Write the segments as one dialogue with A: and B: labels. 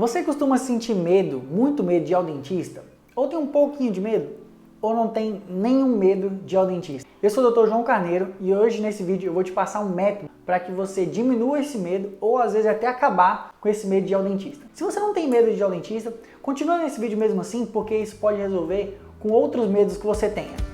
A: Você costuma sentir medo, muito medo de ir ao dentista? Ou tem um pouquinho de medo? Ou não tem nenhum medo de ir ao dentista? Eu sou o Dr. João Carneiro e hoje nesse vídeo eu vou te passar um método para que você diminua esse medo ou às vezes até acabar com esse medo de ir ao dentista. Se você não tem medo de ir ao dentista, continua nesse vídeo mesmo assim, porque isso pode resolver com outros medos que você tenha.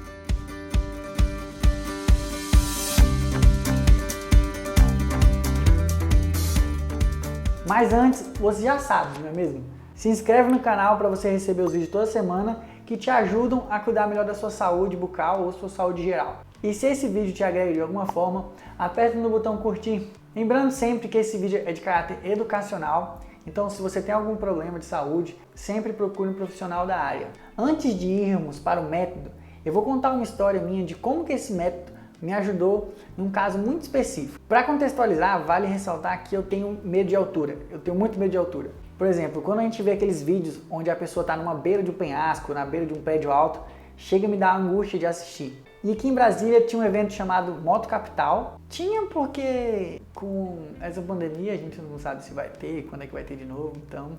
A: Mas antes, você já sabe, não é mesmo? Se inscreve no canal para você receber os vídeos toda semana que te ajudam a cuidar melhor da sua saúde bucal ou sua saúde geral. E se esse vídeo te agrega de alguma forma, aperta no botão curtir. Lembrando sempre que esse vídeo é de caráter educacional, então se você tem algum problema de saúde, sempre procure um profissional da área. Antes de irmos para o método, eu vou contar uma história minha de como que esse método me ajudou num caso muito específico. Para contextualizar, vale ressaltar que eu tenho medo de altura. Eu tenho muito medo de altura. Por exemplo, quando a gente vê aqueles vídeos onde a pessoa está numa beira de um penhasco, na beira de um prédio alto, chega a me dar angústia de assistir. E aqui em Brasília tinha um evento chamado Moto Capital. Tinha porque com essa pandemia a gente não sabe se vai ter, quando é que vai ter de novo, então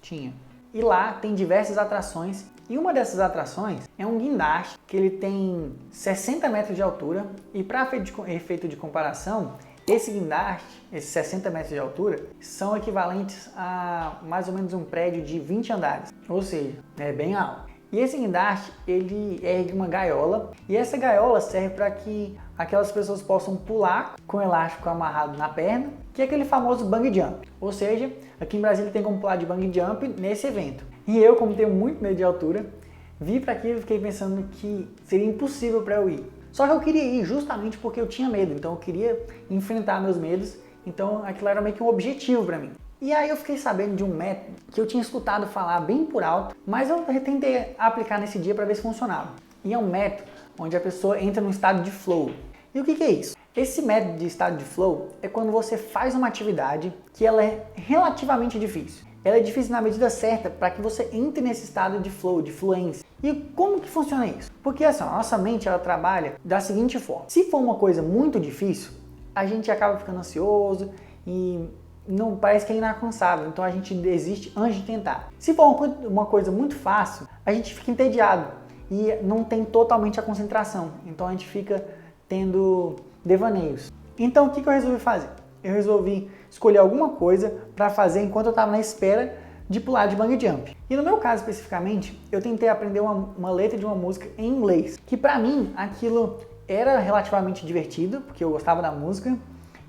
A: tinha. E lá tem diversas atrações e uma dessas atrações é um guindaste que ele tem 60 metros de altura e para efeito de comparação, esse guindaste, esses 60 metros de altura, são equivalentes a mais ou menos um prédio de 20 andares, ou seja, é bem alto. E esse guindaste, ele ergue uma gaiola e essa gaiola serve para que aquelas pessoas possam pular com o elástico amarrado na perna, que é aquele famoso bungee jump. Ou seja, aqui em Brasília tem como pular de bungee jump nesse evento. E eu, como tenho muito medo de altura, vi para aquilo e fiquei pensando que seria impossível para eu ir. Só que eu queria ir justamente porque eu tinha medo, então eu queria enfrentar meus medos, então aquilo era meio que um objetivo para mim. E aí eu fiquei sabendo de um método que eu tinha escutado falar bem por alto, mas eu tentei aplicar nesse dia para ver se funcionava. E é um método onde a pessoa entra num estado de flow. E o que é isso? Esse método de estado de flow é quando você faz uma atividade que ela é relativamente difícil. Ela é difícil na medida certa para que você entre nesse estado de flow, de fluência. E como que funciona isso? Porque assim, a nossa mente ela trabalha da seguinte forma. Se for uma coisa muito difícil, a gente acaba ficando ansioso e não parece que é inalcançável, então a gente desiste antes de tentar. Se for uma coisa muito fácil, a gente fica entediado e não tem totalmente a concentração, então a gente fica tendo devaneios. Então o que eu resolvi fazer? Eu resolvi escolher alguma coisa para fazer enquanto eu estava na espera de pular de bungee jump. E no meu caso especificamente, eu tentei aprender uma letra de uma música em inglês, que para mim aquilo era relativamente divertido, porque eu gostava da música,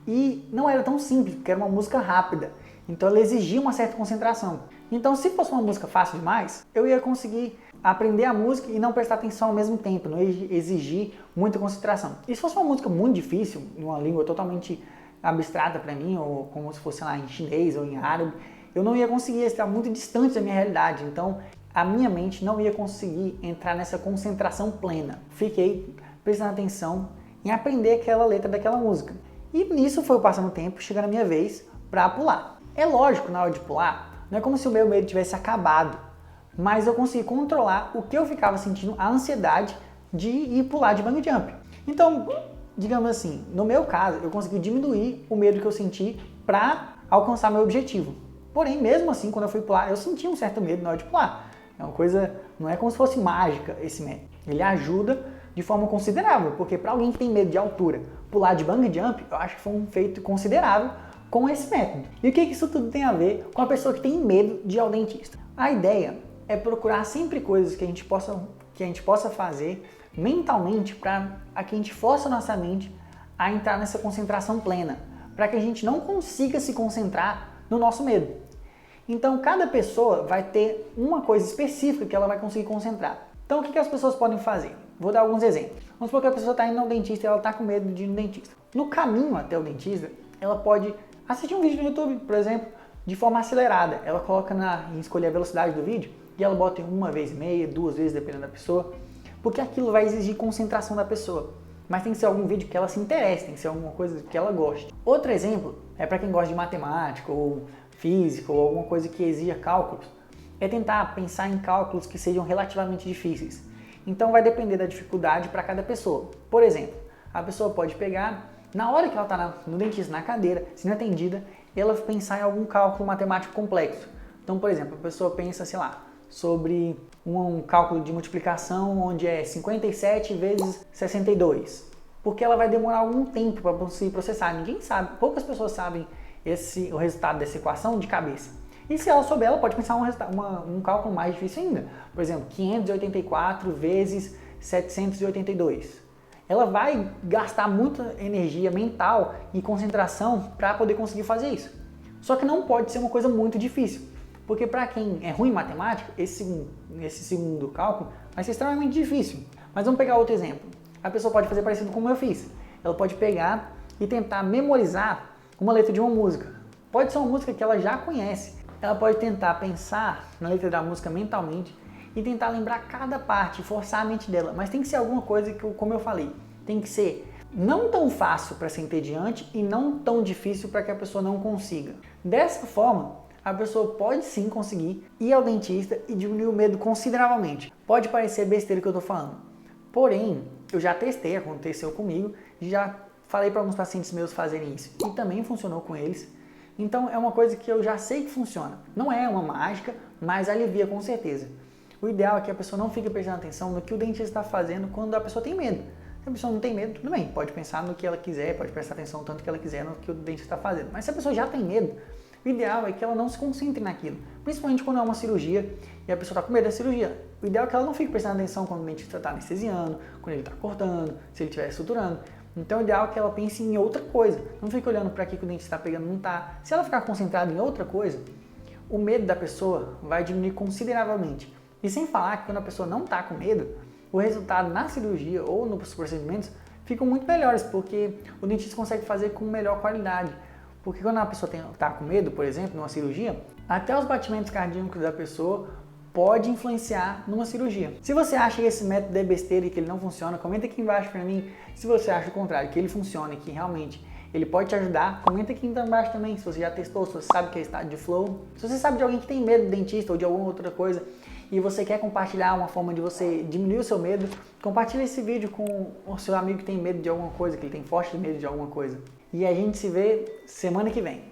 A: e não era tão simples, porque era uma música rápida, então ela exigia uma certa concentração. Então se fosse uma música fácil demais, eu ia conseguir aprender a música e não prestar atenção ao mesmo tempo, não ia exigir muita concentração. E se fosse uma música muito difícil, em uma língua totalmente abstrata para mim, ou como se fosse lá em chinês ou em árabe, eu não ia conseguir estar muito distante da minha realidade, então a minha mente não ia conseguir entrar nessa concentração plena. Fiquei prestando atenção em aprender aquela letra daquela música. E nisso foi passando o tempo, chegando a minha vez para pular. É lógico, na hora de pular, não é como se o meu medo tivesse acabado, mas eu consegui controlar o que eu ficava sentindo, a ansiedade de ir pular de bungee jump. Então, digamos assim, no meu caso, eu consegui diminuir o medo que eu senti para alcançar meu objetivo. Porém, mesmo assim, quando eu fui pular, eu senti um certo medo na hora de pular. É uma coisa, não é como se fosse mágica esse método. Ele ajuda de forma considerável, porque para alguém que tem medo de altura, pular de bungee jump, eu acho que foi um feito considerável com esse método. E o que isso tudo tem a ver com a pessoa que tem medo de ir ao dentista? A ideia é procurar sempre coisas que a gente possa fazer mentalmente para que a gente force a nossa mente a entrar nessa concentração plena, para que a gente não consiga se concentrar no nosso medo. Então cada pessoa vai ter uma coisa específica que ela vai conseguir concentrar. Então o que as pessoas podem fazer? Vou dar alguns exemplos. Vamos supor que a pessoa está indo ao dentista e ela está com medo de ir no dentista. No caminho até o dentista, ela pode assistir um vídeo no YouTube, por exemplo, de forma acelerada. Ela coloca em escolher a velocidade do vídeo e ela bota em 1,5, 2 vezes, dependendo da pessoa, porque aquilo vai exigir concentração da pessoa. Mas tem que ser algum vídeo que ela se interesse, tem que ser alguma coisa que ela goste. Outro exemplo é para quem gosta de matemática ou física ou alguma coisa que exija cálculos, é tentar pensar em cálculos que sejam relativamente difíceis. Então vai depender da dificuldade para cada pessoa. Por exemplo, a pessoa pode pegar, na hora que ela está no dentista, na cadeira, sendo atendida, ela pensar em algum cálculo matemático complexo. Então, por exemplo, a pessoa pensa, sei lá, sobre um cálculo de multiplicação onde é 57 vezes 62. Porque ela vai demorar algum tempo para conseguir processar. Ninguém sabe, poucas pessoas sabem o resultado dessa equação de cabeça. E se ela souber, ela pode pensar um cálculo mais difícil ainda. Por exemplo, 584 vezes 782. Ela vai gastar muita energia mental e concentração para poder conseguir fazer isso. Só que não pode ser uma coisa muito difícil. Porque para quem é ruim em matemática, esse segundo cálculo vai ser extremamente difícil. Mas vamos pegar outro exemplo. A pessoa pode fazer parecido como eu fiz. Ela pode pegar e tentar memorizar uma letra de uma música. Pode ser uma música que ela já conhece. Ela pode tentar pensar na letra da música mentalmente e tentar lembrar cada parte, forçar a mente dela. Mas tem que ser alguma coisa que, como eu falei, tem que ser não tão fácil para ser entediante e não tão difícil para que a pessoa não consiga. Dessa forma, a pessoa pode sim conseguir ir ao dentista e diminuir o medo consideravelmente. Pode parecer besteira o que eu estou falando. Porém, eu já testei, aconteceu comigo, já falei para alguns pacientes meus fazerem isso e também funcionou com eles. Então é uma coisa que eu já sei que funciona. Não é uma mágica, mas alivia com certeza. O ideal é que a pessoa não fique prestando atenção no que o dentista está fazendo quando a pessoa tem medo. Se a pessoa não tem medo, tudo bem, pode pensar no que ela quiser, pode prestar atenção tanto que ela quiser no que o dentista está fazendo. Mas se a pessoa já tem medo, o ideal é que ela não se concentre naquilo. Principalmente quando é uma cirurgia e a pessoa está com medo da cirurgia. O ideal é que ela não fique prestando atenção quando o dentista está anestesiando, quando ele está cortando, se ele estiver suturando. Então o ideal é que ela pense em outra coisa. Não fique olhando para aqui que o dentista está pegando, não está. Se ela ficar concentrada em outra coisa, o medo da pessoa vai diminuir consideravelmente. E sem falar que quando a pessoa não está com medo, o resultado na cirurgia ou nos procedimentos ficam muito melhores, porque o dentista consegue fazer com melhor qualidade. Porque quando a pessoa está com medo, por exemplo, numa cirurgia, até os batimentos cardíacos da pessoa pode influenciar numa cirurgia. Se você acha que esse método é besteira e que ele não funciona, comenta aqui embaixo para mim. Se você acha o contrário, que ele funciona e que realmente ele pode te ajudar, comenta aqui embaixo também se você já testou, se você sabe o que é estado de flow. Se você sabe de alguém que tem medo do dentista ou de alguma outra coisa e você quer compartilhar uma forma de você diminuir o seu medo, compartilha esse vídeo com o seu amigo que tem medo de alguma coisa, que ele tem forte medo de alguma coisa. E a gente se vê semana que vem.